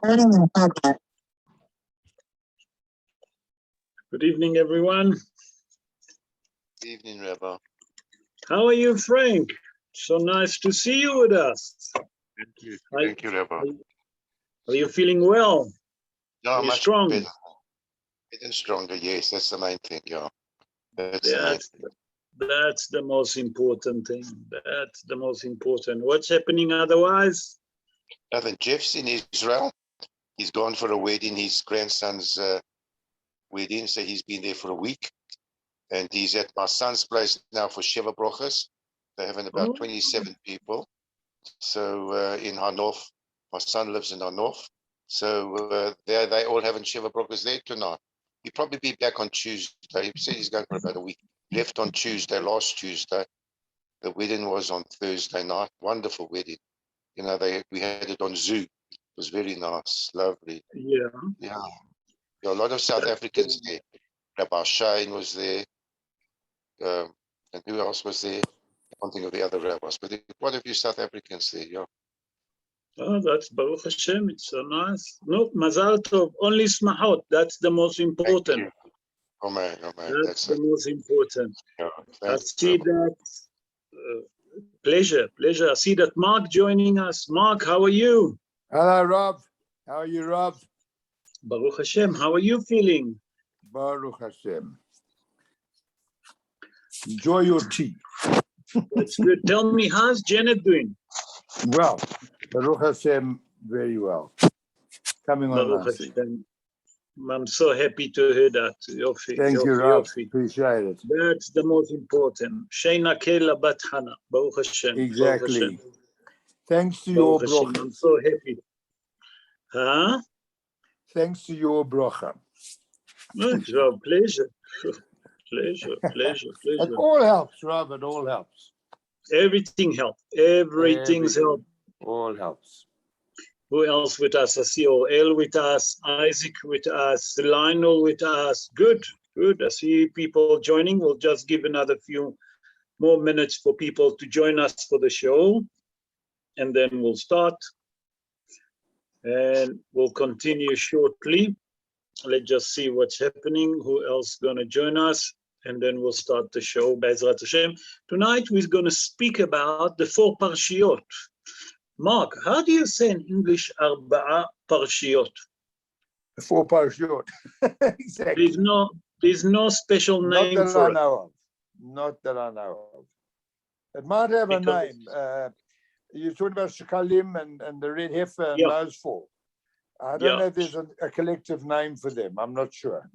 Good evening, everyone. Good evening, Rabbi. How are you, Frank? So nice to see you with us. Thank you. Thank you, Rabbi. Are you feeling well? Yeah, Are you much strong? better. Getting stronger, yes, that's the main thing, yeah. That's the main thing. That's the most important thing. That's the most important. What's happening otherwise? Nothing. Jeff's in Israel. He's gone for a wedding, his grandson's wedding, so he's been there for a week. And he's at my son's place now for Sheva Brochas. They're having about 27 people. So in Hanof, my son lives in Hanof. So they all having Sheva Brochas there tonight. He'll probably be back on Tuesday. He said he's going for about a week. Left on Tuesday, last Tuesday. The wedding was on Thursday night. Wonderful wedding. You know, we had it on Zoom. It was very nice, lovely. Yeah. Yeah. There are a lot of South Africans there. Rabbi Shane was there. And who else was there? I can't think of the other rabbis, but there were quite a few South Africans there, yeah. Oh, that's Baruch Hashem. It's so nice. No, Mazal Tov. Only smahot. That's the most important. Amen. That's the most important. Yeah, I see that. Pleasure. I see that Mark joining us. Mark, how are you? Hello, Rob. How are you, Rob? Baruch Hashem. How are you feeling? Baruch Hashem. Enjoy your tea. That's good. Tell me, how's Janet doing? Well, Baruch Hashem, very well. Coming on Baruch nicely. Hashem. I'm so happy to hear that. Yofi, Thank you, Rob. Appreciate it. That's the most important. Sheina Kela Bat Hana. Baruch Hashem. Exactly. Baruch Hashem. Thanks to your Baruch Hashem. bracha. I'm so happy. Huh? Thanks to your bracha. Good job. Pleasure. Pleasure. It all helps, Rob. It all helps. Everything helps. Everything's help. All helps. Who else with us? I see OL with us, Isaac with us, Lionel with us. Good. I see people joining. We'll just give another few more minutes for people to join us for the show. And then we'll start. And we'll continue shortly. Let's just see what's happening. Who else is going to join us? And then we'll start the show, Be'ezrat Hashem. Tonight, we're going to speak about the 4 Parshiot. Mark, how do you say in English, Arba'a Parshiot? 4 Parshiot. Exactly. There's no special name for it. Not that I know of. It might have a name. You're talking about Shekalim and the red heifer and those 4. I don't know if there's a collective name for them. I'm not sure.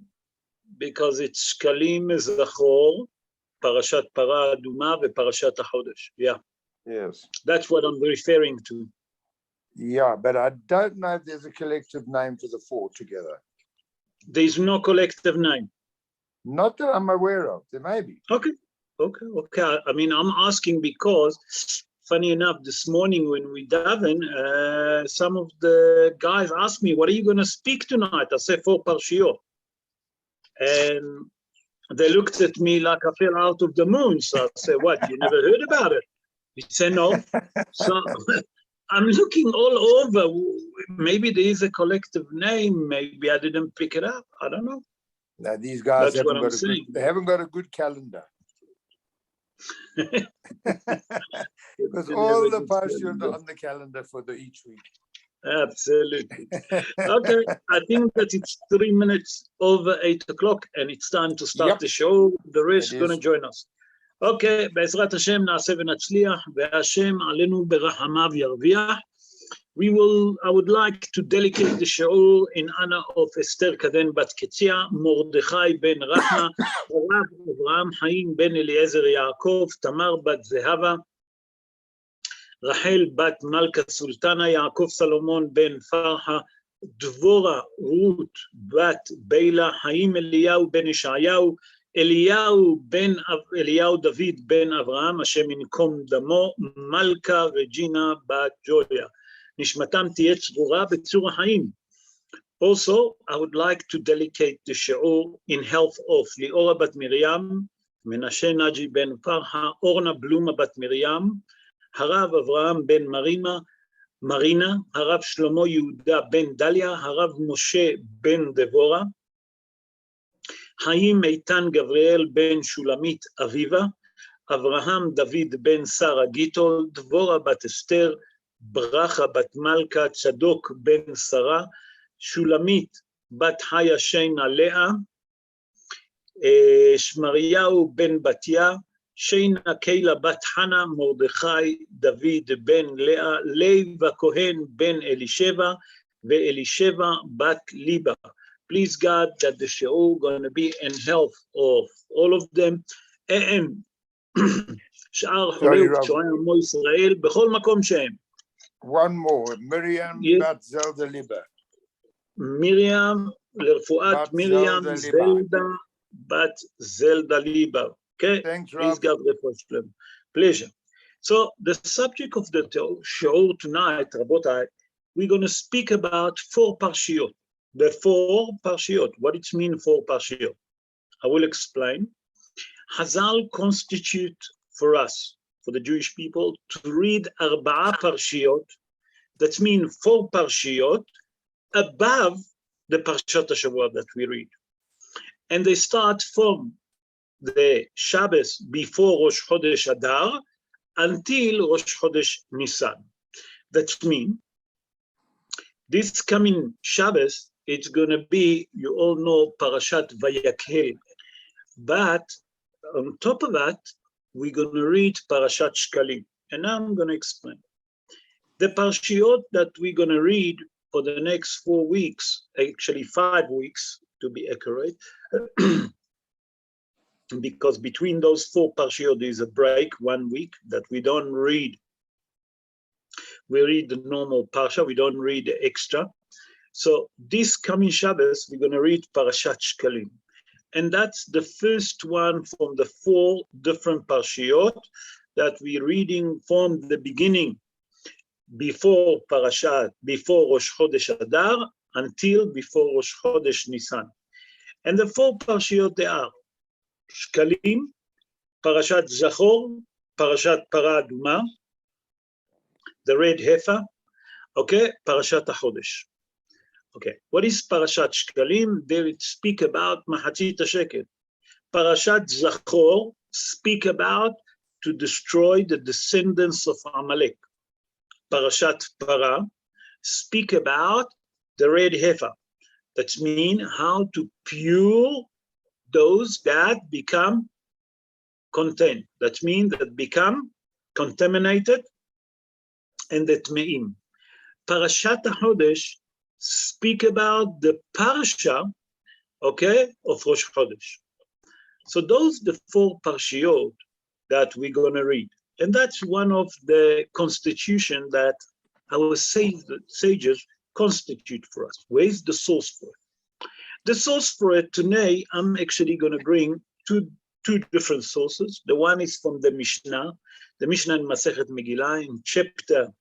Because it's Shekalim, Zachor, Parashat Para Aduma, and Parashat HaChodesh. Yeah. Yes. That's what I'm referring to. Yeah, but I don't know if there's a collective name for the 4 together. There's no collective name. Not that I'm aware of. There may be. Okay. I mean, I'm asking because, funny enough, this morning when we daven, some of the guys asked me, what are you going to speak tonight? I said 4 Parshiot. And they looked at me like I fell out of the moon. So I said, what, you never heard about it? He said, no. So I'm looking all over. Maybe there is a collective name. Maybe I didn't pick it up. I don't know. Now, these guys haven't got a good calendar. Because all the Parshiot are on the calendar for each week. Absolutely. Okay, I think that it's 3 minutes over 8 o'clock and it's time to start the show. The rest is going to join us. Okay, בעזרת השם נעשה ונצליח, והשם עלינו ברחמיו ירוויח. I would like to dedicate the show in honor of Esther Kaden Bat Ketzia, Mordechai ben Rahma, Rav Avraham Haim ben Eliezer Yaakov, Tamar bat Zehava, Rachel bat Malka Sultana, Yaakov Salomon ben Farha, Dvora Ruth bat Beila, Haim Eliyahu ben Ishayahu, Eliyahu David ben Avraham, Hashem yinkom damo, Malka Regina bat Joya. נשמתם תהיה צרורה בצור החיים. Also, I would like to dedicate the show in health of ליאורה בת מרים, מנשה נג'י בן פרחה, אורנה בלומה בת מרים, הרב אברהם בן מרימה, מרינה, הרב שלמה יהודה בן דליה, הרב משה בן דבורה, חיים איתן גבריאל בן שולמית אביבה, אברהם דוד בן שרה גיטול, דבורה בת אסתר, ברכה בת מלכה, צדוק בן שרה, שולמית בת חיה שינה לאה, שמריהו בן בתיה, שינה קהילה בת חנה, מרדכי דוד בן לאה, לב הכהן בן אלישבע, ואלישבע בת ליבה. Please God that the show going to be in health of all of them. שאר חולי ופצועי עמו ישראל בכל מקום שהם. One more, Miriam bat Zelda Liba. מרים, לרפואת מרים, זלדה, בת זלדה ליבה. Okay, thanks, please Rob. God, pleasure. So the subject of the show tonight, Rabotai, we're going to speak about 4 Parshiot. The 4 Parshiot, what it means 4 Parshiot. I will explain. Hazal constitute for us, for the Jewish people, to read 4 Parshiot, that means 4 Parshiot, above the Parshat HaShavua that we read. And they start from the Shabbos before Rosh Chodesh Adar until Rosh Chodesh Nisan. That means this coming Shabbos, it's going to be, you all know, Parashat Vayakhel. But on top of that, we're going to read Parashat Shkalim. And now I'm going to explain. The Parshiot that we're going to read for the next 4 weeks, actually 5 weeks to be accurate, because between those 4 Parshiot there is a break, 1 week, that we don't read. We read the normal Parsha, we don't read the extra. So this coming Shabbos, we're going to read Parashat Shkalim. And that's the first one from the 4 different Parshiot that we're reading from the beginning, before Parashat, before Rosh Chodesh Adar, until before Rosh Chodesh Nisan. And the 4 Parshiot they are Shkalim, Parashat Zachor, Parashat Para Aduma, the red heifer, okay, Parashat HaChodesh. Okay, what is Parashat Shkalim? There it speak about Mahatzit HaShekel. Parashat Zachor speak about to destroy the descendants of Amalek. Parashat Para speak about the red heifer. That means how to pure those that become contained. That means that become contaminated and the Tmeim. Parashat HaChodesh speak about the Parsha, okay, of Rosh Chodesh. So those the 4 Parshiot that we're going to read. And that's one of the constitution that our sages constitute for us. Where is the source for it? The source for it today, I'm actually going to bring two different sources. The one is from the Mishnah in Masechet Megillah in chapter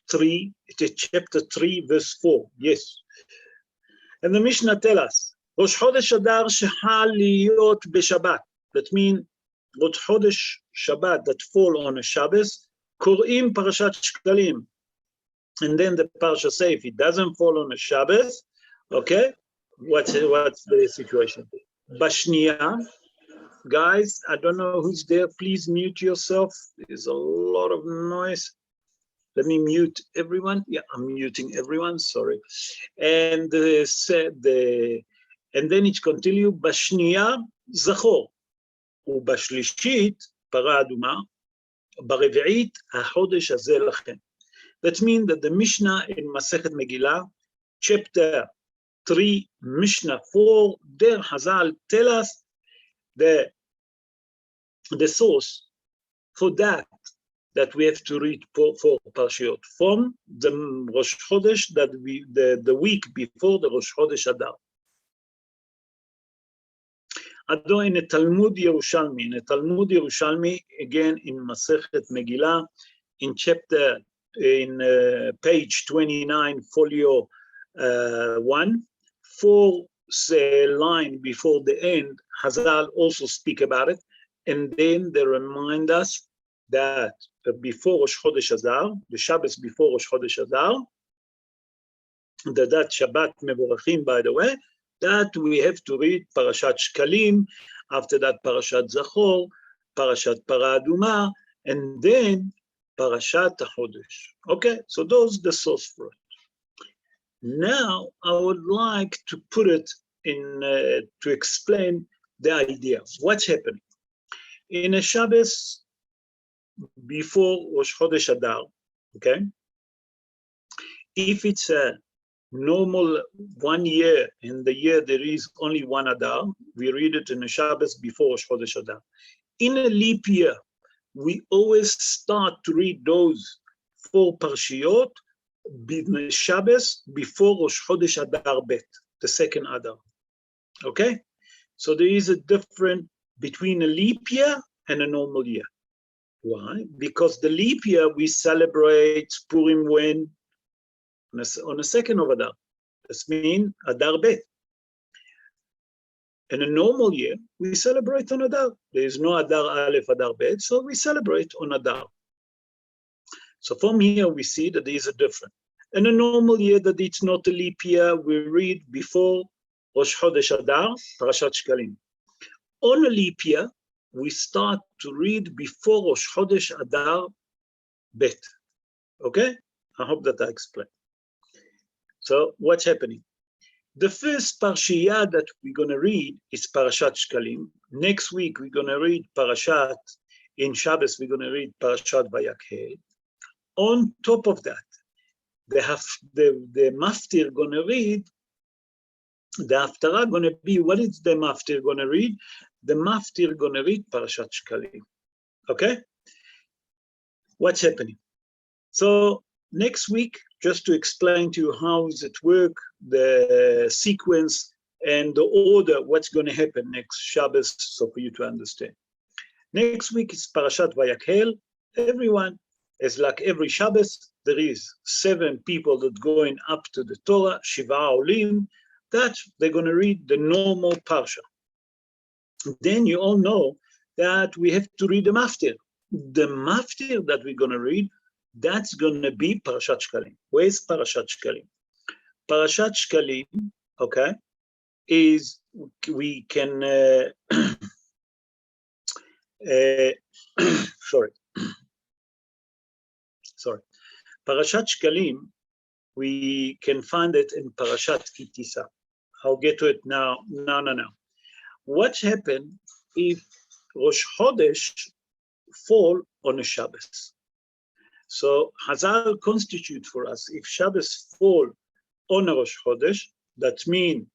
3, it is chapter 3, verse 4, yes. And the Mishnah tells us, Rosh Chodesh Adar shechal liyot b'Shabbat. That means Rosh Chodesh Shabbat that fall on a Shabbos, Korim Parashat Shkalim. And then the Parsha say, if it doesn't fall on a Shabbos, okay, what's the situation? Bashniya, guys, I don't know who's there, please mute yourself. There's a lot of noise. Let me mute everyone. Yeah, I'm muting everyone, sorry. And and then it continue, Bashniya Zachor. ובשלישית, פרה אדומה, ברביעית, החודש הזה לכם. That means that the Mishnah in Masechet Megillah, chapter 3, Mishnah 4, there Hazal tell us the source for that we have to read for Parshiot from the Rosh Chodesh, that the week before the Rosh Chodesh Adar. Ado in a Talmud Yerushalmi, again in Masechet Megillah, in chapter, in page 29, folio 1, 4 line before the end, Hazal also speak about it, and then they remind us that before Rosh Chodesh Adar, the Shabbos before Rosh Chodesh Adar, that Shabbat Mevorachim, by the way, that we have to read Parashat Shkalim, after that Parashat Zachor, Parashat Para Aduma, and then Parashat HaChodesh. Okay, so those are the source for it. Now, I would like to put it in, to explain the idea. What's happening? In a Shabbos before Rosh Chodesh Adar, okay? If it's a normal 1 year, in the year there is only one Adar, we read it in a Shabbos before Rosh Chodesh Adar. In a leap year, we always start to read those 4 Parshiot in Shabbos before Rosh Chodesh Adar Bet, the second Adar. Okay? So there is a difference between a leap year and a normal year. Why? Because the leap year we celebrate Purim when? On the second of Adar. That means Adar Bet. In a normal year, we celebrate on Adar. There is no Adar Aleph, Adar Bet, so we celebrate on Adar. So from here, we see that there is a difference. In a normal year, that it's not a leap year, we read before Rosh Chodesh Adar, Parashat Shkalim. On a leap year, we start to read before Rosh Chodesh Adar Bet. Okay? I hope that I explained. So what's happening? The first Parshiot that we're going to read is Parashat Shkalim. Next week, we're going to read Parashat, in Shabbos, we're going to read Parashat Vayakhel. On top of that, the Maftir going to read, the Haftarah going to be, what is the Maftir going to read? The Maftir going to read Parashat Shkalim. Okay? What's happening? So next week, just to explain to you how does it work, the sequence and the order, what's going to happen next Shabbos, so for you to understand. Next week is Parashat Vayakhel. Everyone is like every Shabbos, there is 7 people that going up to the Torah, Shiva Olim, that they're going to read the normal Parsha. Then you all know that we have to read the Maftir. The Maftir that we're going to read, that's going to be Parashat Shkalim. Where's Parashat Shkalim? Parashat Shkalim, okay, is we can, sorry. Parashat Shkalim, we can find it in Parashat Kitisa. I'll get to it now. No. What happened if Rosh Chodesh fall on a Shabbos? So Hazal constitute for us, if Shabbos fall on a Rosh Chodesh, that means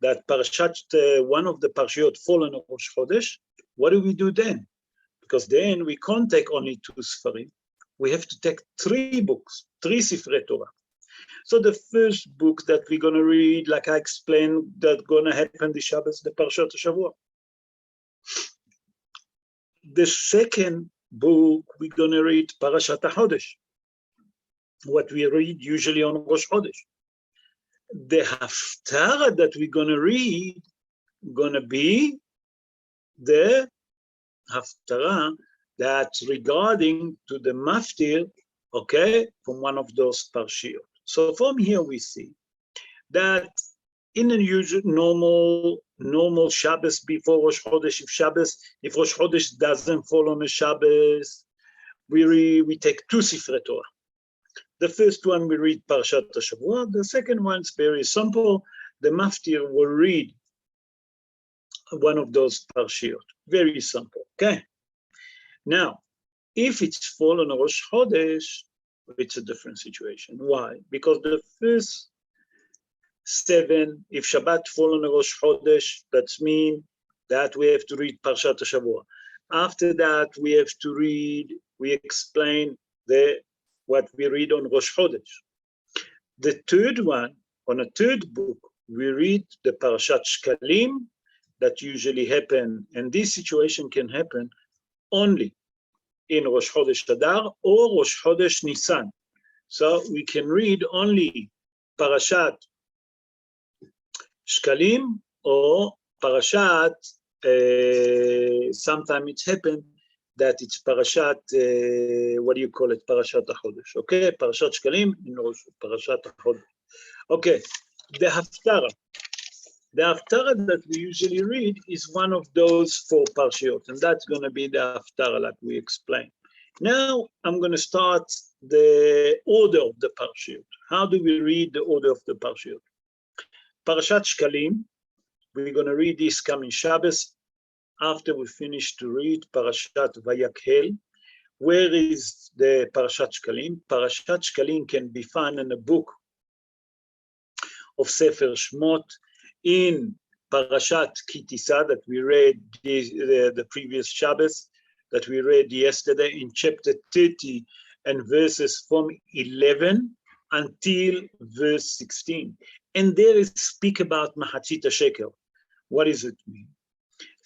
that Parashat, one of the Parshiot fall on a Rosh Chodesh, what do we do then? Because then we can't take only 2 Sfarim. We have to take 3 books, 3 Sifrei Torah. So the first book that we're going to read, like I explained, that's going to happen this Shabbos, the Parshat Shavua. The second book, we're going to read Parashat HaChodesh, what we read usually on Rosh Chodesh. The Haftarah that we're going to read, going to be the Haftarah that's regarding to the Maftir, okay, from one of those Parshiot. So from here we see that in a usual normal Shabbos before Rosh Chodesh, if Rosh Chodesh doesn't fall on a Shabbos, we take 2 Sifrei Torah. The first one we read Parshat Shavua. The second one is very simple. The Maftir will read one of those Parshiot. Very simple. Okay. Now, if it's fall on a Rosh Chodesh, it's a different situation. Why? Because the first 7, if Shabbat fall on a Rosh Chodesh, that means that we have to read Parshat Shavua. After that, we have to read, we explain what we read on Rosh Chodesh. The third one, on a third book, we read the Parashat Shkalim that usually happen, and this situation can happen only in Rosh Chodesh Adar or Rosh Chodesh Nisan. So we can read only Parashat Shkalim or Parashat, sometimes it's happened that it's Parashat, what do you call it? Parashat HaChodesh, okay? Parashat Shkalim, Parashat HaChodesh. Okay, the Haftarah. The Haftarah that we usually read is one of those 4 Parshiot, and that's going to be the Haftarah like we explained. Now I'm going to start the order of the Parshiot. How do we read the order of the Parshiot? Parashat Shkalim, we're going to read this coming Shabbos. After we finish to read Parashat Vayakhel, where is the Parashat Shkalim? Parashat Shkalim can be found in a book of Sefer Shmot, in Parashat Kitisa that we read the previous Shabbos, that we read yesterday in chapter 30 and verses from 11 until verse 16. And there is speak about Mahatzit Shekel. What does it mean?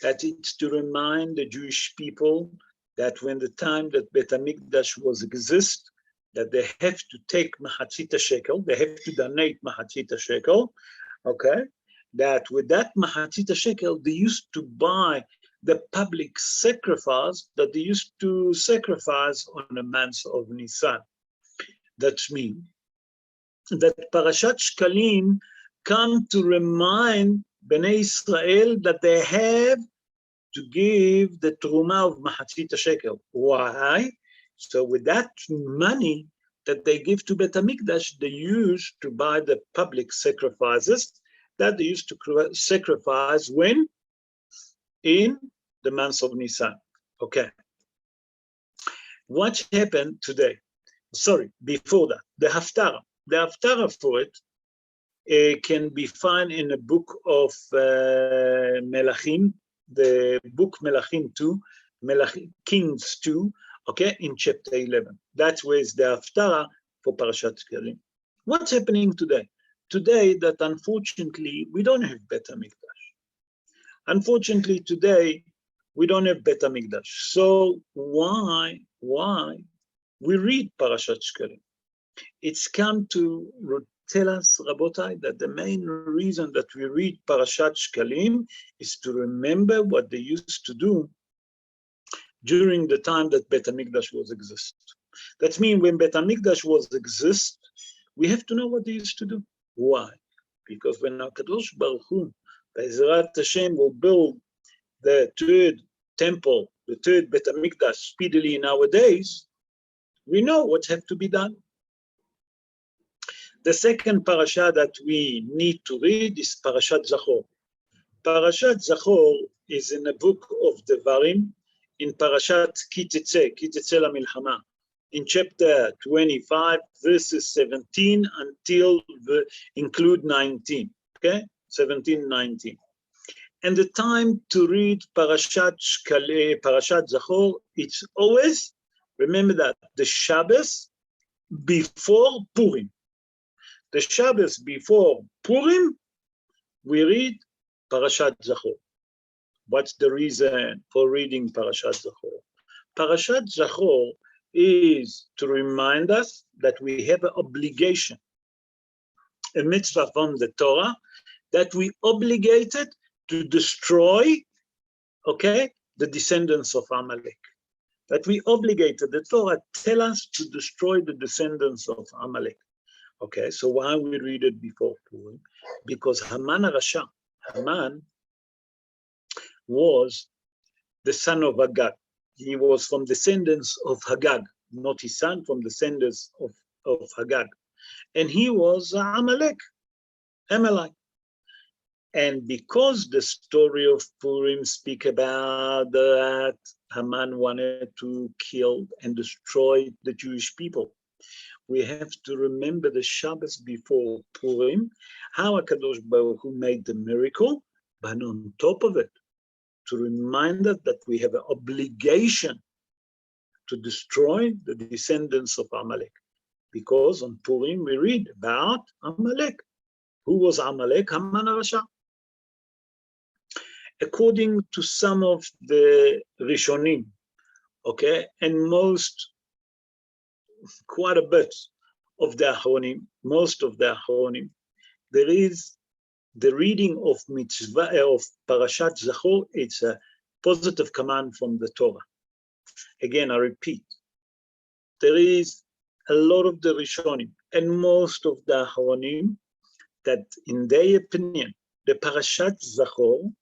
That it's to remind the Jewish people that when the time that Bet HaMikdash was exist, that they have to take Mahatzit Shekel, they have to donate Mahatzit Shekel, okay? That with that Mahatzit Shekel, they used to buy the public sacrifice that they used to sacrifice on the month of Nisan. That means that Parashat Shkalim come to remind Bnei Israel that they have to give the Truma of Mahatzit Shekel. Why? So with that money that they give to Bet HaMikdash, they use to buy the public sacrifices that they used to sacrifice when? In the month of Nisan. Okay. What happened today? Sorry, before that, the Haftarah. The Haftarah for it can be found in a book of Melachim, the book Melachim 2, Kings 2, okay, in chapter 11. That's where is the Haftarah for Parashat Shkalim. What's happening today? Today, that unfortunately, we don't have Bet HaMikdash. Unfortunately, today, we don't have Bet HaMikdash. So why we read Parashat Shkalim? It's come to tell us, Rabotai, that the main reason that we read Parashat Shkalim is to remember what they used to do during the time that Bet HaMikdash was exist. That means when Bet HaMikdash was exist, we have to know what they used to do. Why? Because when HaKadosh Baruch Hu, Be'ezrat Hashem, will build the 3rd temple, the 3rd Bet HaMikdash speedily nowadays, we know what has to be done. The second parasha that we need to read is Parashat Zachor. Parashat Zachor is in a book of Devarim, in Parashat Kititze LaMilchama, in chapter 25, verses 17 until include 19, okay? 17, 19. And the time to read Parashat Zachor, it's always, remember that, the Shabbos before Purim. The Shabbos before Purim, we read Parashat Zachor. What's the reason for reading Parashat Zachor? Parashat Zachor is to remind us that we have an obligation, a mitzvah from the Torah, that we obligated to destroy, okay, the descendants of Amalek. That we obligated, the Torah tell us to destroy the descendants of Amalek. Okay, so why we read it before Purim? Because Haman HaRasha, Haman was the son of Agag. He was from descendants of Agag, not his son, from descendants of Agag. And he was Amalek. And because the story of Purim speak about that Haman wanted to kill and destroy the Jewish people, we have to remember the Shabbos before Purim, how HaKadosh Baruch Hu made the miracle, but on top of it, to remind us that we have an obligation to destroy the descendants of Amalek. Because on Purim we read about Amalek. Who was Amalek? Haman HaRasha. According to some of the Rishonim, okay, and quite a bit of the Achronim, most of the Achronim, there is the reading of mitzvah of Parashat Zachor. It's a positive command from the Torah. Again, I repeat, there is a lot of the Rishonim and most of the Ahronim that, in their opinion, the Parashat Zachor,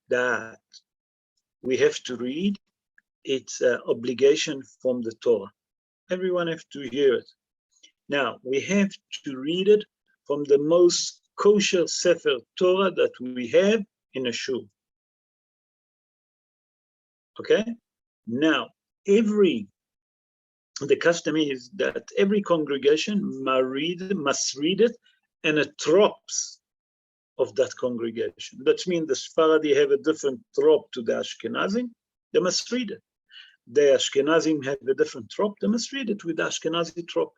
that we have to read, it's an obligation from the Torah. Everyone has to hear it. Now, we have to read it from the most kosher Sefer Torah that we have in a shul. Okay? Now, the custom is that every congregation must read it, and a tropes of that congregation. That means the Sephardi have a different trop to the Ashkenazim, they must read it. The Ashkenazim have a different trop, they must read it with the Ashkenazi trop.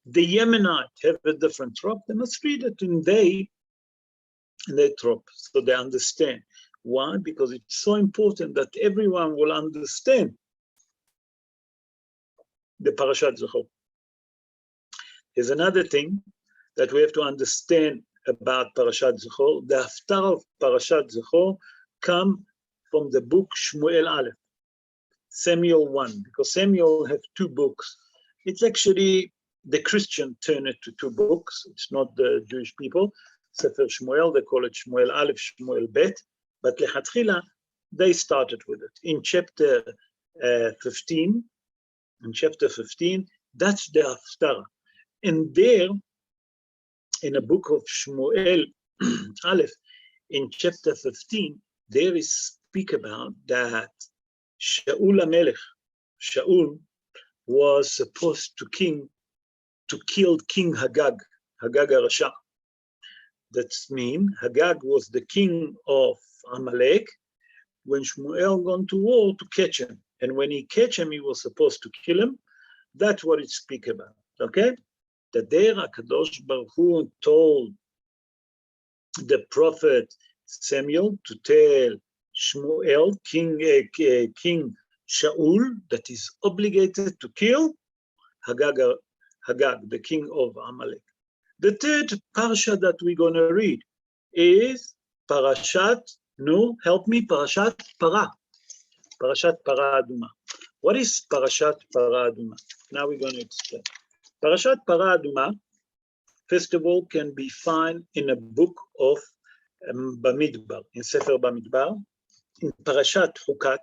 The Yemenite have a different trop, they must read it in their trop, so they understand. Why? Because it's so important that everyone will understand the Parashat Zachor. There's another thing that we have to understand about Parashat Zachor. The Haftarah of Parashat Zachor come from the book Shmuel Aleph, Samuel 1, because Samuel have two books. It's actually the Christian turn it to two books. It's not the Jewish people. Sefer Shmuel, they call it Shmuel Aleph, Shmuel Bet, but lechatchila, they started with it. In chapter 15, that's the Haftarah. And there, in a book of Shmuel Aleph, in chapter 15, there is speak about that Shaul HaMelech, Shaul was supposed to kill King Hagag HaRasha. That means Hagag was the king of Amalek when Shmuel gone to war to catch him. And when he catch him, he was supposed to kill him. That's what it speak about, okay? That there HaKadosh Baruch Hu told the prophet Samuel to tell Shmuel, King Shaul, that is obligated to kill Hagag, the king of Amalek. The third parsha that we're going to read is Parashat, help me, Parashat Parah. Parashat Parah Aduma. What is Parashat Parah Aduma? Now we're going to explain. Parashat Parah Aduma, first of all, can be found in a book of Bamidbar, in Sefer Bamidbar, in Parashat Chukat,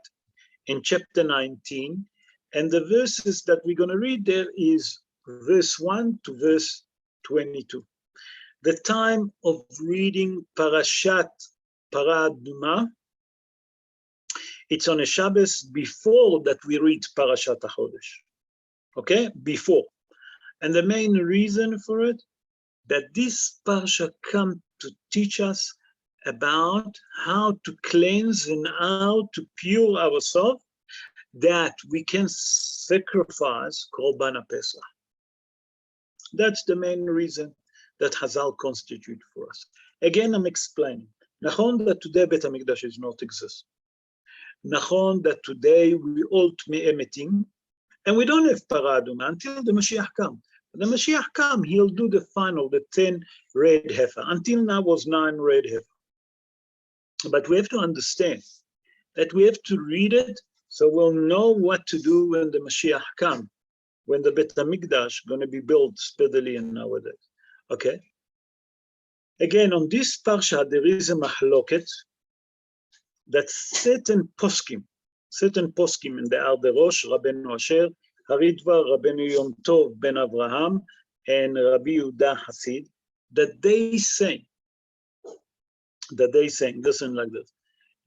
in chapter 19, and the verses that we're going to read there is verse 1 to verse 22. The time of reading Parashat Parah Aduma, it's on a Shabbos before that we read Parashat HaChodesh. Okay, before. And the main reason for it, that this parsha come to teach us about how to cleanse and how to pure ourselves, that we can sacrifice Korban Pesach. That's the main reason that Hazal constitute for us. Again, I'm explaining. Nachon that today Bet HaMikdash does not exist. Nachon that today we all Tmei Emetim, and we don't have Parah Aduma until the Mashiach come. When the Mashiach come, he'll do the final, the 10 red heifer. Until now was 9 red heifer. But we have to understand that we have to read it so we'll know what to do when the Mashiach come, when the Bet HaMikdash going to be built speedily in nowadays. Okay? Again, on this parsha, there is a mahloket that certain poskim in the Arderosh, Rabbeinu Asher, Haridvar, Rabbeinu Yom Tov ben Avraham, and Rabbi Yehuda Hasid, that they say, listen like this,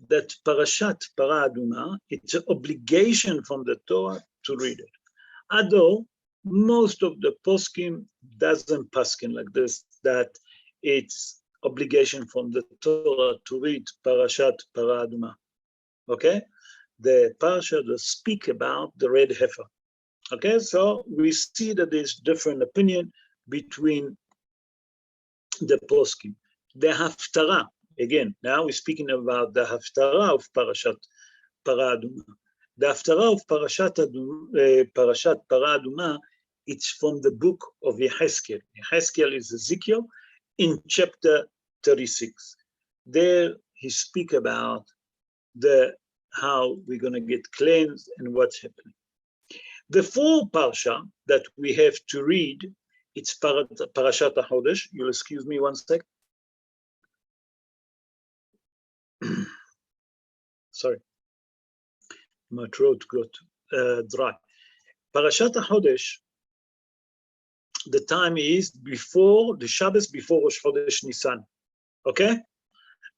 that Parashat Parah Aduma, it's an obligation from the Torah to read it. Although most of the poskim doesn't paskin like this, that it's obligation from the Torah to read Parashat Parah Aduma. Okay? The parsha that speak about the red heifer. Okay, so we see that there's different opinion between the poskim. The Haftarah, again, now we're speaking about the Haftarah of Parashat Parah Aduma. The Haftarah of Parashat Parah Aduma, it's from the book of Yehezkel. Yehezkel is Ezekiel in chapter 36. There he speak about the how we're going to get cleansed and what's happening. The 4 parsha that we have to read, it's Parashat HaChodesh. You'll excuse me one sec. Sorry, my throat got dry. Parashat HaChodesh, the time is before the Shabbos, before Rosh Chodesh Nisan, okay?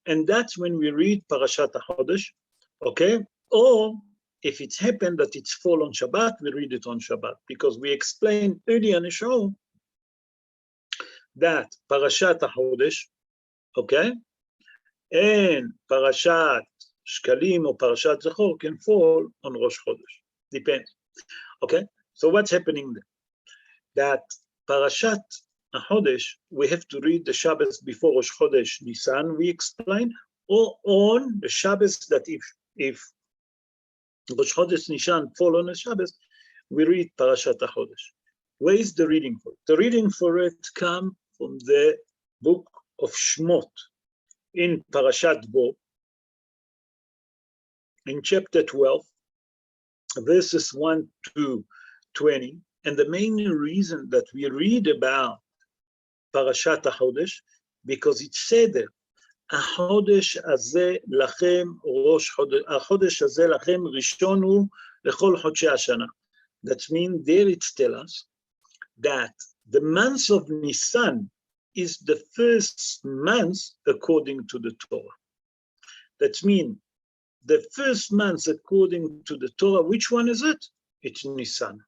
And that's when we read Parashat HaChodesh, okay? Or if it's happened that it's fall on Shabbat, we read it on Shabbat, because we explained earlier in the show that Parashat HaChodesh, okay, and Parashat Shkalim or Parashat Zechor can fall on Rosh Chodesh, depends, okay? So what's happening there? That Parashat HaChodesh, we have to read the Shabbos before Rosh Chodesh Nisan, we explain, or on the Shabbos that if Rosh Chodesh Nisan fall on a Shabbos, we read Parashat HaChodesh. Where is the reading for it? The reading for it comes from the book of Shmot in Parashat Bo, in chapter 12, verses 1 to 20. And the main reason that we read about Parashat HaChodesh, because it said there, החודש הזה לכם ראש חודש, החודש הזה לכם ראשון הוא לכל חודשי השנה. That means there it tells us that the month of Nisan is the first month according to the Torah. That means the first month according to the Torah, which one is it? It's Nisan.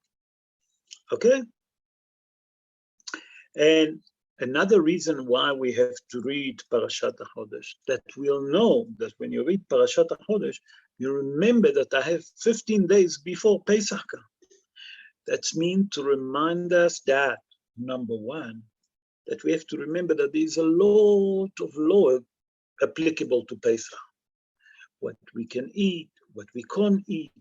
Okay? And another reason why we have to read Parashat HaChodesh, that we'll know that when you read Parashat HaChodesh, you remember that I have 15 days before Pesach. That's mean to remind us that, number one, that we have to remember that there's a lot of law applicable to Pesach. What we can eat, what we can't eat,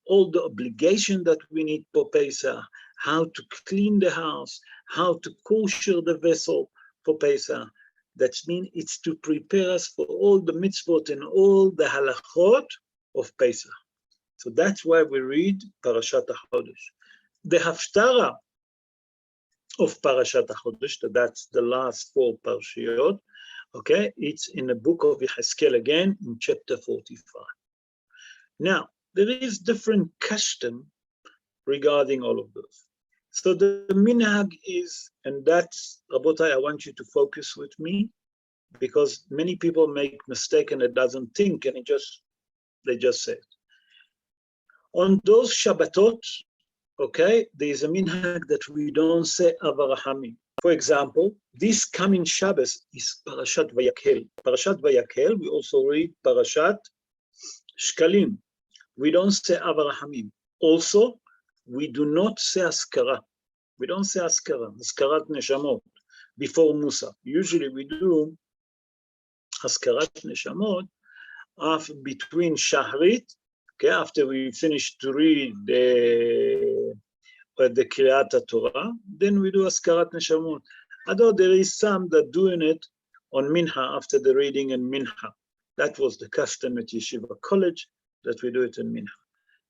all the obligation that we need for Pesach, how to clean the house, how to kosher the vessel for Pesach. That means it's to prepare us for all the mitzvot and all the halachot of Pesach. So that's why we read Parashat HaChodesh. The Haftarah of Parashat HaChodesh, that's the last 4 Parshiot, okay, it's in the book of Yechezkel again, in chapter 45. Now, there is different custom regarding all of those. So the minhag is, and that's, Rabotai, I want you to focus with me, because many people make mistake and it doesn't think, and they just say it. On those Shabbatot, okay, there is a minhag that we don't say Avarahami. For example, this coming Shabbos is Parashat Vayakhel. Parashat Vayakhel, we also read Parashat Shkalim. We don't say Avarahami. Also, we do not say Askara. We don't say Askara, Askarat Neshamot, before Musa. Usually we do Askarat Neshamot between Shahrit, okay, after we finish to read the Kriyat Torah, then we do Askarat Neshamot. Although there is some that doing it on Mincha after the reading in Mincha. That was the custom at Yeshiva College, that we do it in Mincha.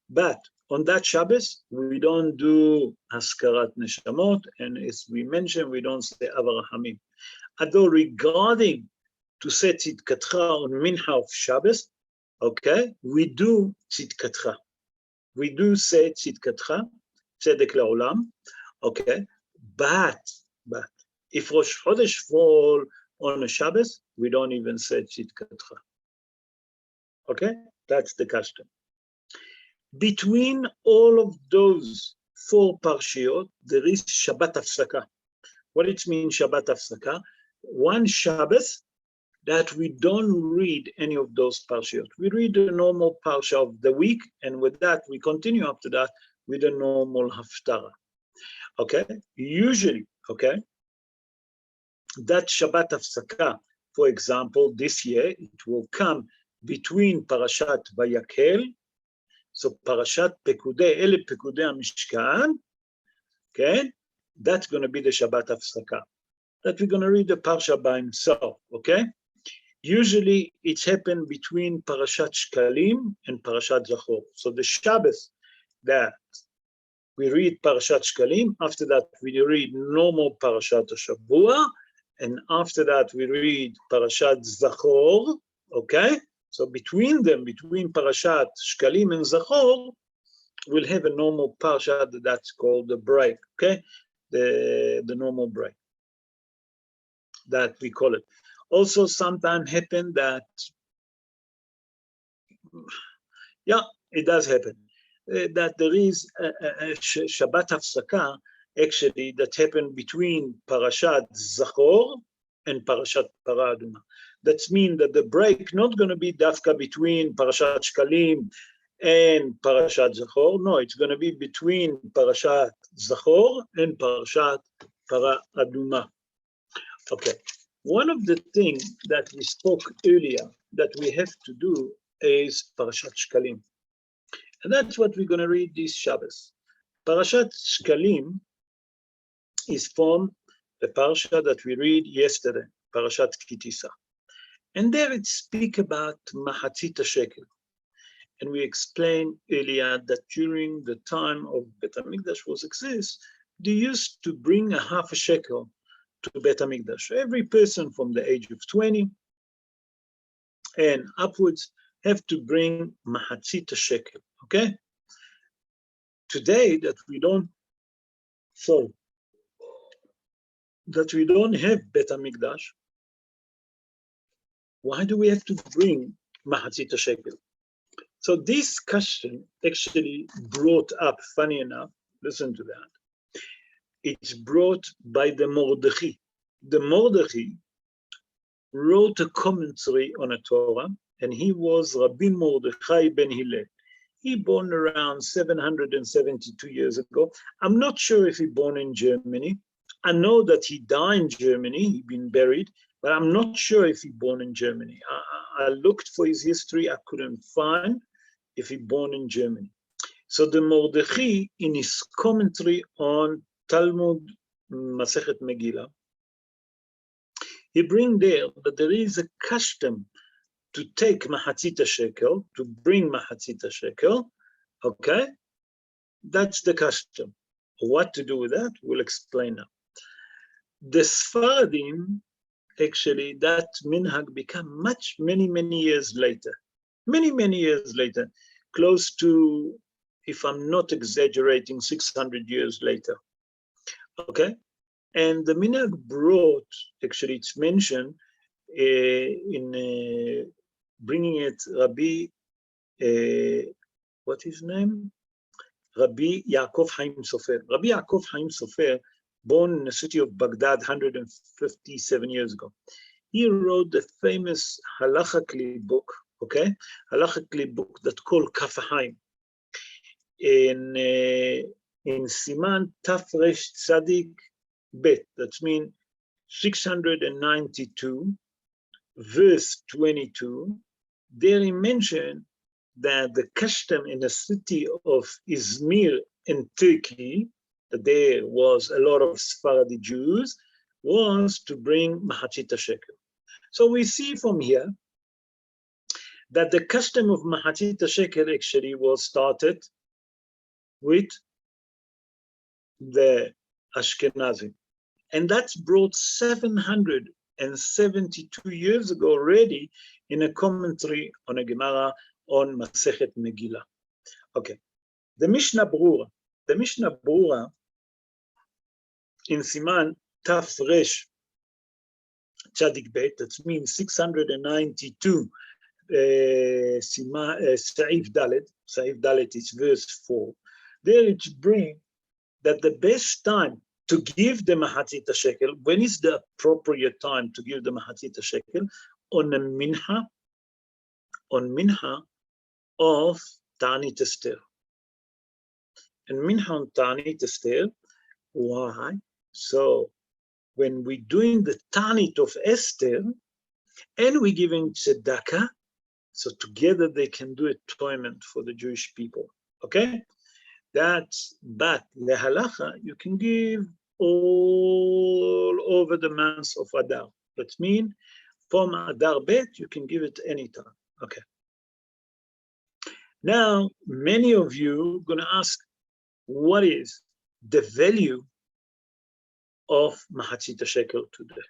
But on that Shabbos, we don't do Askarat Neshamot, and as we mentioned, we don't say Avarahami. Although regarding to say Tzidkatcha on Mincha of Shabbos, okay, we do Tzidkatcha. We do say Tzidkatcha, Tzedek La'olam, okay, but if Rosh Chodesh fall on a Shabbos, we don't even say Tzidkatcha. Okay, that's the custom. Between all of those 4 Parshiot, there is Shabbat Hafsaka. What it means, Shabbat Hafsaka? One Shabbos that we don't read any of those Parshiot. We read the normal Parsha of the week, and with that, we continue after that with the normal Haftarah. Okay? Usually, okay, that Shabbat Hafsaka, for example, this year, it will come between Parashat Vayakhel, so Parashat Pekudei, Ele Pekudei HaMishkan, okay? That's going to be the Shabbat Hafsaka. That we're going to read the Parsha by himself, okay? Usually it's happened between Parashat Shkalim and Parashat Zachor. So the Shabbos that we read Parashat Shkalim, after that we read normal Parashat Shavua, and after that we read Parashat Zachor, okay? So between them, between Parashat Shkalim and Zachor, we'll have a normal Parashat that's called the break, okay? The normal break, that we call it. Also sometimes happen that, yeah, it does happen, that there is a Shabbat Hafsaka, actually, that happened between Parashat Zachor and Parashat Para Aduma. That means that the break not going to be dafka between Parashat Shkalim and Parashat Zachor. No, it's going to be between Parashat Zachor and Parashat Para Aduma. Okay. One of the things that we spoke earlier that we have to do is Parashat Shkalim. And that's what we're going to read this Shabbos. Parashat Shkalim is from the Parsha that we read yesterday, Parashat Kitisa. And there it speaks about Mahatzit Shekel. And we explained earlier that during the time of Bet HaMikdash was exist, they used to bring a half a shekel to Bet HaMikdash. Every person from the age of 20 and upwards have to bring Mahatzit Shekel, okay? Today that we don't have Bet HaMikdash, why do we have to bring Mahatzit Shekel? So this question actually brought up, funny enough, listen to that. It's brought by the Mordechai. The Mordechai wrote a commentary on a Torah, and he was Rabbi Mordechai ben Hillel. He born around 772 years ago. I'm not sure if he born in Germany. I know that he died in Germany, he been buried, but I'm not sure if he born in Germany. I looked for his history, I couldn't find if he born in Germany. So the Mordechai, in his commentary on Talmud Masechet Megillah, he bring there that there is a custom to take Mahatzit Shekel, to bring Mahatzit Shekel, okay? That's the custom. What to do with that, we'll explain now. The Sfaradim, actually, that minhag become many years later. Many years later, close to, if I'm not exaggerating, 600 years later, okay? And the minhag brought, actually it's mentioned in bringing it Rabbi, what his name? Rabbi Yaakov Chaim Sofer. Rabbi Yaakov Chaim Sofer, born in the city of Baghdad 157 years ago. He wrote the famous halachically book, okay? Halachically book that called Kaf Haim. In Siman Tafresh Tzadik Bet, that means 692, verse 22, there he mentioned that the custom in the city of Izmir in Turkey, that there was a lot of Sephardi Jews, was to bring Mahatzit Shekel. So we see from here that the custom of Mahatzit Shekel actually was started with the Ashkenazim. And that's brought 772 years ago already in a commentary on a Gemara on Masechet Megillah. Okay, the Mishnah Brura in Siman Taf Resh Tzadik Bet, that means 692, Sa'if Dalet is verse 4. There it brings that the best time to give the Mahatzit Shekel, when is the appropriate time to give the Mahatzit Shekel? On a minha of Ta'anit Esther. And minha on Ta'anit Esther, why? So when we're doing the Ta'anit of Esther, and we're giving tzedakah, so together they can do atonement for the Jewish people, okay? That's, but the halacha, you can give all over the months of Adar. That means From Adar Bet, you can give it anytime. Okay. Now, many of you are going to ask, what is the value of Mahatzit shekel today?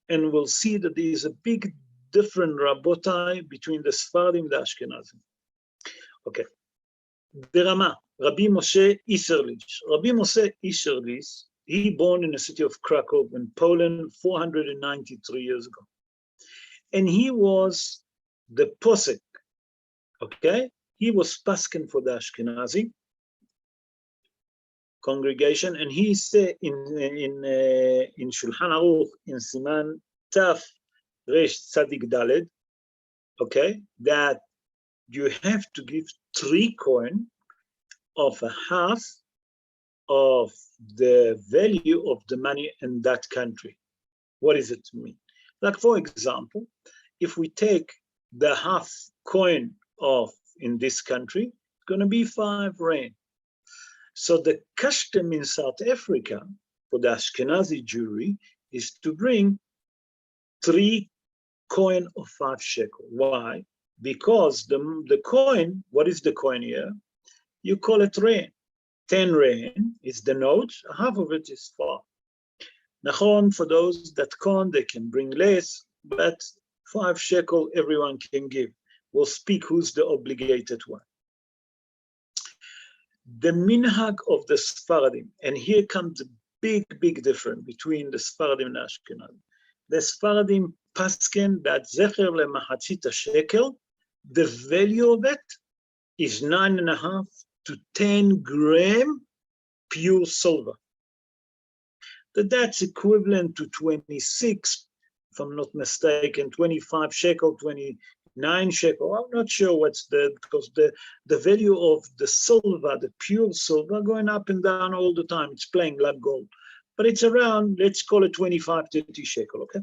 And we'll see that there is a big different Rabotai between the Sephardim and the Ashkenazim. Okay. The Rama, Rabbi Moshe Isserlich. Rabbi Moshe Isserlich, he born in the city of Krakow in Poland 493 years ago. And he was the posek, okay? He was paskin for the Ashkenazi congregation, and he said in Shulchan Aruch in Siman Taf Resh Tzadik Daled, okay, that you have to give 3 coin of a half of the value of the money in that country. What does it mean? Like, for example, if we take the half coin of in this country, it's going to be 5 rand. So the custom in South Africa for the Ashkenazi Jewry is to bring 3 coin of 5 shekel. Why? Because the coin, what is the coin here? You call it rand. 10 rand is the note, half of it is 5. Nachon, for those that can't, they can bring less, but 5 shekel everyone can give. We'll speak who's the obligated one. The minhag of the Sephardim, and here comes a big difference between the Sephardim and Ashkenazim. The Sephardim pasken that zecher lemahatzit shekel, the value of it is 9.5 to 10 gram pure silver. That's equivalent to 26, if I'm not mistaken, 25 shekel, 29 shekel. I'm not sure what's because the value of the silver, the pure silver, going up and down all the time. It's playing like gold. But it's around, let's call it 25, 30 shekel, okay?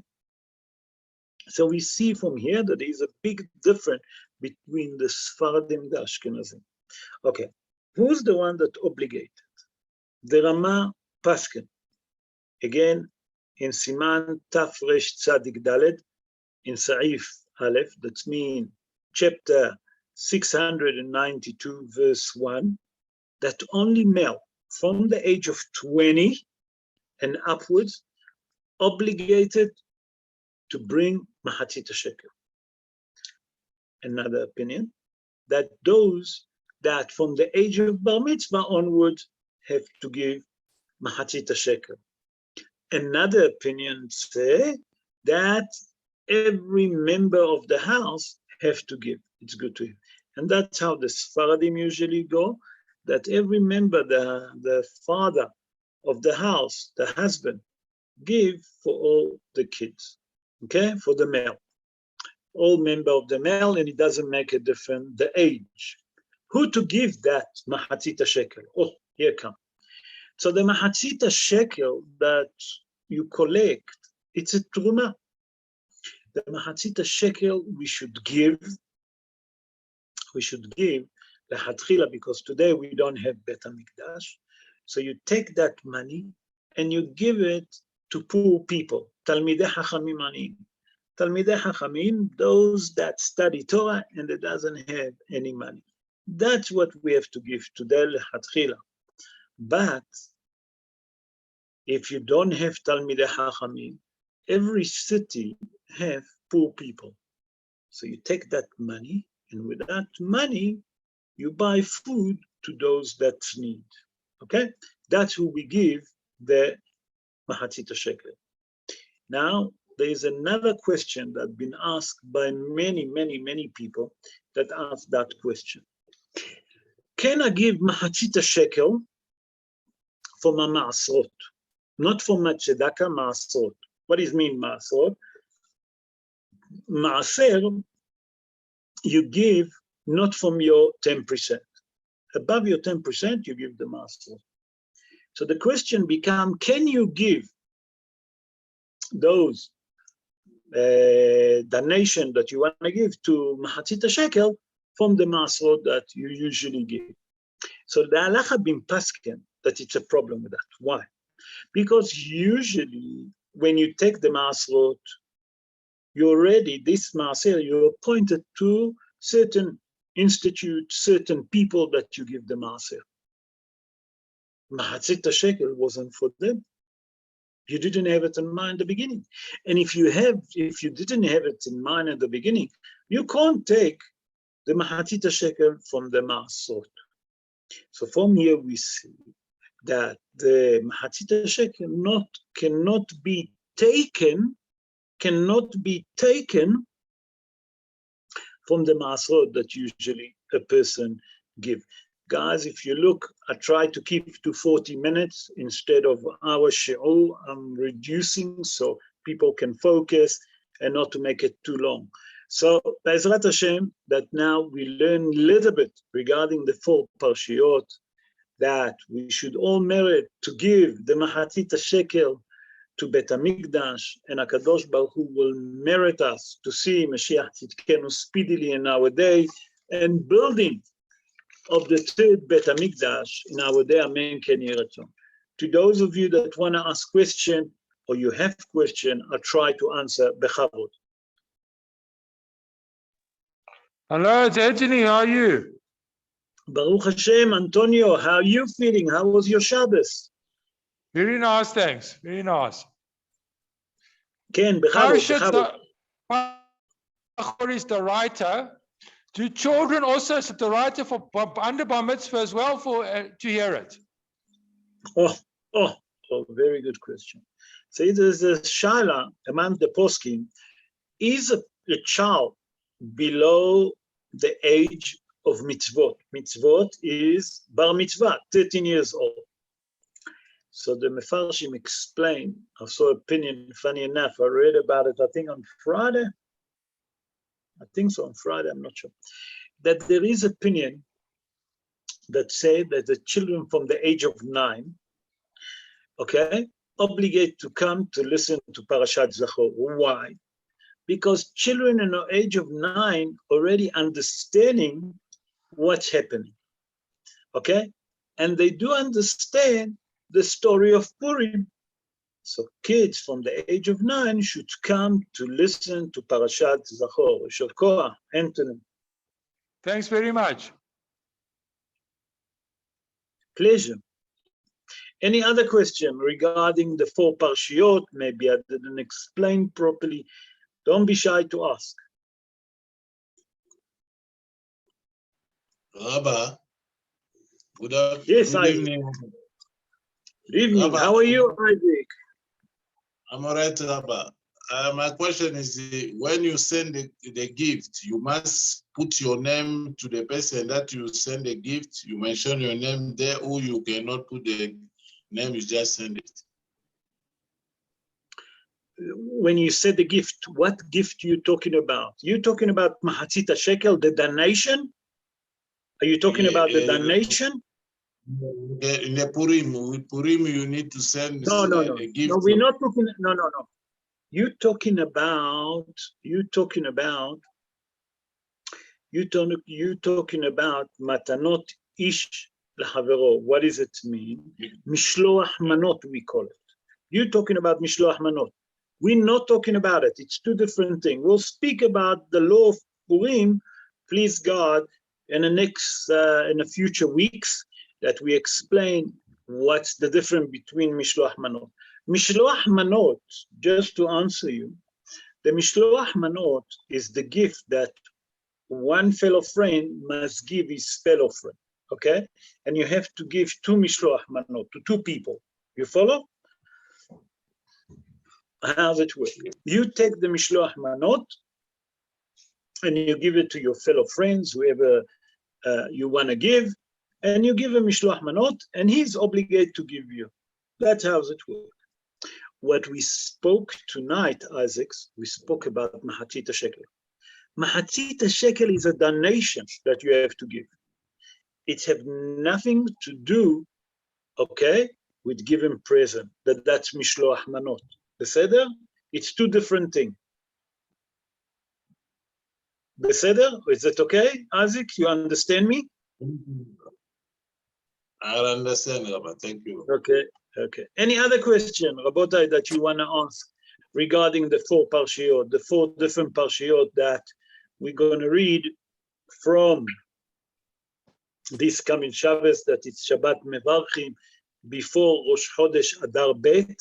So we see from here that there is a big difference between the Sephardim and the Ashkenazim. Okay, who's the one that obligated? The Rama Paskin. Again, in Siman Taf Resh Tzadik Daled, in Sa'if Aleph, that means chapter 692, verse 1, that only male from the age of 20 and upwards obligated to bring Mahatzit shekel. Another opinion, that those that from the age of Bar Mitzvah onwards have to give Mahatzit shekel. Another opinion say that every member of the house have to give. It's good to him. And that's how the Sephardim usually go, that every member, the father of the house, the husband, give for all the kids, okay, for the male. All member of the male, and it doesn't make a difference, the age. Who to give that Mahatzit shekel? Oh, here come. So the Mahatzit shekel that you collect, it's a truma. The Mahatzit shekel we should give the Hatchila, because today we don't have Bet HaMikdash. So you take that money and you give it to poor people. Talmidei Chachamim Aniyim. Talmidei Chachamim, those that study Torah and that doesn't have any money. That's what we have to give to the Hatchila. But if you don't have Talmidei Chachamim, every city have poor people. So you take that money, and with that money, you buy food to those that need. Okay? That's who we give the Mahatzit shekel. Now, there is another question that's been asked by many people that ask that question. Can I give Mahatzit shekel for my ma'asrot? Not for my tzedakah, ma'asrot. What does it mean, ma'asrot? Ma'aser, you give not from your 10%. Above your 10%, you give the ma'asrot. So the question becomes, can you give those donation that you want to give to Mahatzit shekel from the ma'asrot that you usually give? So the halacha bin pasken that it's a problem with that. Why? Because usually when you take the ma'asrot, you already, this maaser, you appointed to certain institute, certain people that you give the maaser. Mahatzit shekel wasn't for them. You didn't have it in mind at the beginning. And if you didn't have it in mind at the beginning, you can't take the mahatzit shekel from the maasot. So from here we see that the mahatzit shekel cannot be taken from the maasot that usually a person give. Guys, if you look, I try to keep to 40 minutes instead of our shi'ur. I'm reducing so people can focus and not to make it too long. So, Be'ezrat Hashem, that now we learn a little bit regarding the 4 Parshiot, that we should all merit to give the Mahatzit shekel to Bet HaMikdash, and HaKadosh Baruch Hu will merit us to see Mashiach Tzidkenu speedily in our day, and building of the 3rd Bet HaMikdash in our day, Amen Ken Yeh Ratzon. To those of you that want to ask question, or you have question, I'll try to answer Bechavod. Hello, it's Anthony. How are you? Baruch Hashem, Antonio, how are you feeling? How was your Shabbos? Very nice, thanks. Very nice. Ken, Bechavod. Parshiot is the writer. Do children also sit the writer for under bar mitzvah as well to hear it? Oh, very good question. So there's a shaila among the poskim. Is a child below the age of mitzvot? Mitzvot is bar mitzvah, 13 years old. So the Mefarshim explained, I saw opinion, funny enough, I read about it, I think on Friday. I think so, on Friday, I'm not sure. That there is opinion that say that the children from the age of 9, okay, obligate to come to listen to Parashat Zachor. Why? Because children in the age of 9 already understanding what's happening, okay? And they do understand the story of Purim. So kids from the age of 9 should come to listen to Parashat Zachor. Yeshav Koach, Anthony. Thanks very much. Pleasure. Any other question regarding the 4 Parshiot? Maybe I didn't explain properly. Don't be shy to ask. Rabbi, good Yes, evening. Good evening. Rabbi, How are you, Isaac? I'm all right, Rabbi. My question is, when you send the gift, you must put your name to the person that you send the gift. You mention your name there, or you cannot put the name, you just send it. When you said the gift, what gift are you talking about? You talking about Mahatzit shekel, the donation? Are you talking about the donation? In the Purim, with Purim, you need to send No. a gift. No, we're not talking, no. You're talking about matanot ish lahavero. What does it mean? Mishloach manot, we call it. You're talking about mishloach manot. We're not talking about it. It's 2 different things. We'll speak about the law of Purim, please God, in the future weeks, that we explain what's the difference between mishloach manot. Mishloach manot, just to answer you, the mishloach manot is the gift that one fellow friend must give his fellow friend, okay? And you have to give 2 mishloach manot to 2 people. You follow? How's it work? You take the mishloach manot and you give it to your fellow friends, whoever you want to give, and you give a mishloach manot, and he's obligated to give you. That's how it works. What we spoke tonight, Isaacs, we spoke about Mahatzit shekel. Mahatzit shekel is a donation that you have to give. It has nothing to do, okay, with giving present. That's mishloach manot. Beseder? It's 2 different things. Beseder? Is that okay, Isaac? You understand me? I understand, Rabbi. Thank you. Okay. Any other question, Rabotai, that you want to ask regarding the 4 Parshiot, the 4 different Parshiot that we're going to read from this coming Shabbos, that it's Shabbat Mevarchim, before Rosh Chodesh Adar Bet,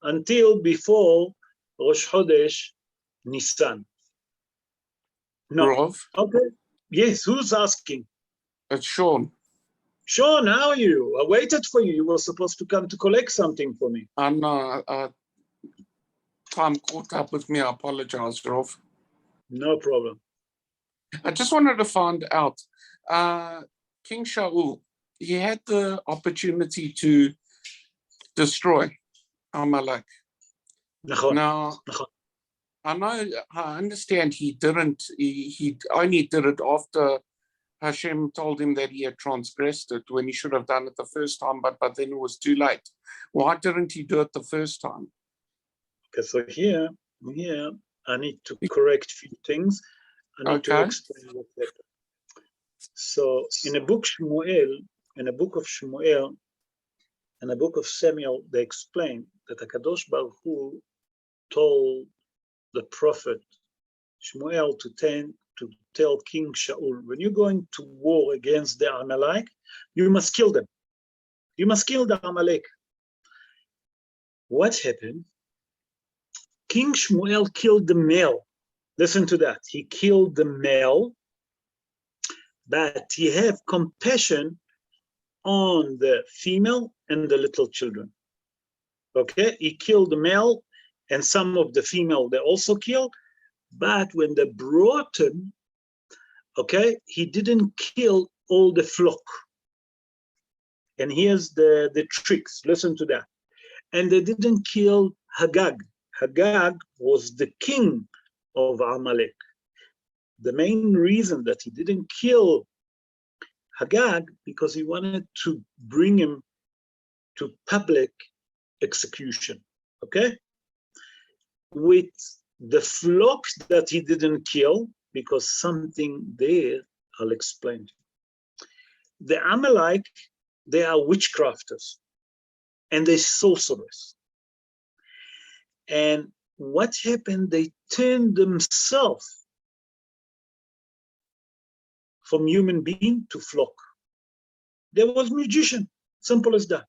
until before Rosh Chodesh Nisan. No. Rav, Okay. Yes, who's asking? it's Sean. Sean, how are you? I waited for you. You were supposed to come to collect something for me. I know time caught up with me. I apologize, Rav. No problem. I just wanted to find out, King Shaul, he had the opportunity to destroy Amalek. Nachon. Now, Nachon. I understand he didn't, he only did it after Hashem told him that he had transgressed it, when he should have done it the first time, but then it was too late. Why didn't he do it the first time? Okay, so here, I need to correct a few things. I need to Okay. explain what happened. So in the book Shmuel, in the book of Shmuel, and the book of Samuel, they explain that HaKadosh Baruch Hu told the prophet Shmuel to tell King Shaul, when you're going to war against the Amalek, you must kill them. You must kill the Amalek. What happened? King Shmuel killed the male. Listen to that. He killed the male, but he had compassion on the female and the little children. Okay, he killed the male, and some of the female they also killed, but when they brought him, okay, he didn't kill all the flock. And here's the tricks, listen to that. And they didn't kill Hagag. Hagag was the king of Amalek. The main reason that he didn't kill Hagag, because he wanted to bring him to public execution, okay? With the flock that he didn't kill, because something there, I'll explain. The Amalek, they are witchcrafters, and they're sorcerers. And what happened, they turned themselves from human being to flock. There was magician, simple as that.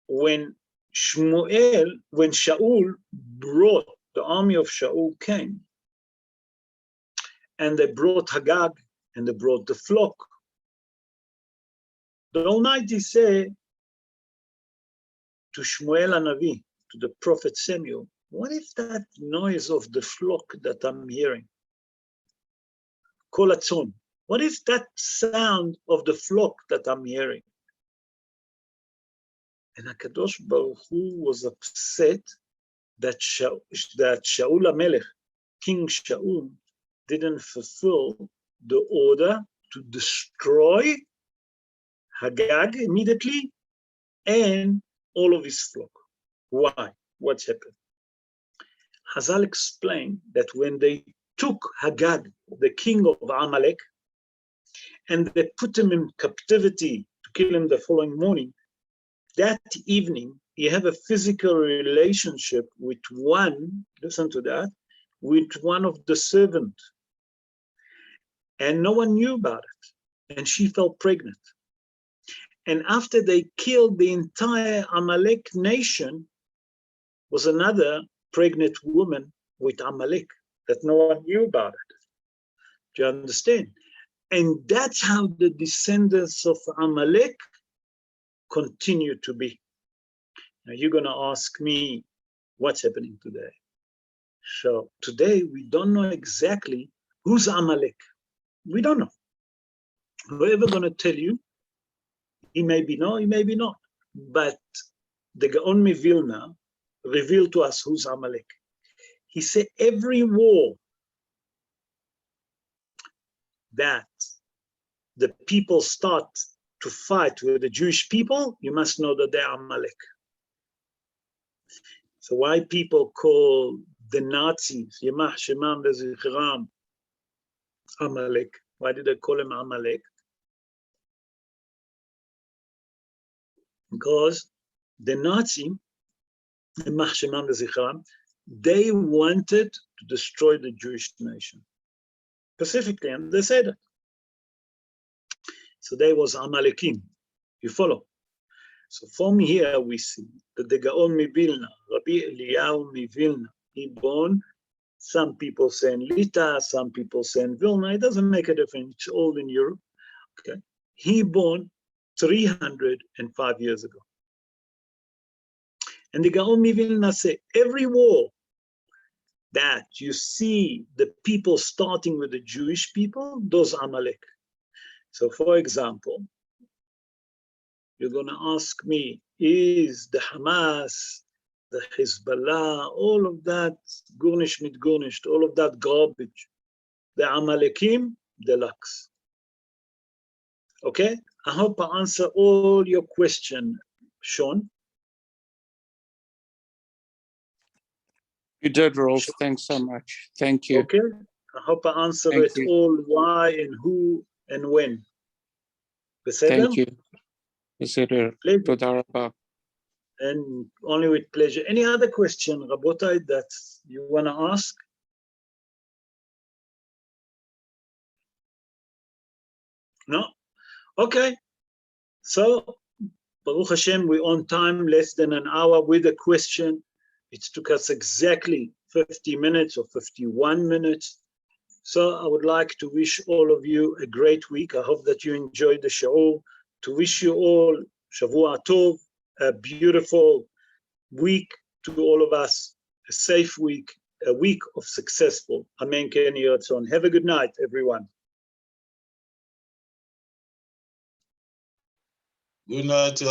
When Shaul brought, the army of Shaul came, and they brought Hagag, and they brought the flock. The Almighty said to Shmuel Hanavi, to the prophet Samuel, what if that noise of the flock that I'm hearing? Kol hatzon. What if that sound of the flock that I'm hearing? And HaKadosh Baruch Hu was upset that Shaul HaMelech, King Shaul, didn't fulfill the order to destroy Hagag immediately and all of his flock. Why? What happened? Hazal explained that when they took Hagag, the king of Amalek, and they put him in captivity to kill him the following morning, that evening, he had a physical relationship with one, listen to that, with one of the servants. And no one knew about it. And she fell pregnant. And after they killed the entire Amalek nation, was another pregnant woman with Amalek that no one knew about it. Do you understand? And that's how the descendants of Amalek continue to be. Now you're going to ask me what's happening today. So today we don't know exactly who's Amalek. We don't know. Whoever going to tell you, he may be no, he may be not. But the Gaon Vilna revealed to us who's Amalek. He said every war that the people start to fight with the Jewish people, you must know that they're Amalek. So why people call the Nazis, Yemach Shemam V'Zichram, Amalek? Why did they call him Amalek? Because the Nazi they wanted to destroy the Jewish nation, specifically, and they said it. So they was Amalekim. You follow? So from here we see that the Gaon Mivilna, Rabbi Eliyahu Mivilna, he born. Some people say in Lita, some people say in Vilna. It doesn't make a difference. It's all in Europe. Okay, he born 305 years ago. And the Gaon Mivilna say every war that you see the people starting with the Jewish people, those Amalek. So, for example, you're going to ask me, is the Hamas, the Hezbollah, all of that, Gurnish mit Gurnish, all of that garbage, the Amalekim, deluxe. Okay? I hope I answer all your question, Sean. You did, Rolf. Thanks so much. Thank you. Okay? I hope I answer Thank it you. all, why and who and when. Thank you. Beseder. Pleasure. Toda rabba. And only with pleasure. Any other question, Rabotai, that you want to ask? No? Okay. So, Baruch Hashem, we're on time, less than an hour with a question. It took us exactly 50 minutes or 51 minutes. So I would like to wish all of you a great week. I hope that you enjoyed the show. To wish you all Shavua Tov, a beautiful week to all of us, a safe week, a week of successful. Amen. Ken Yiratzon. Have a good night, everyone. Good night,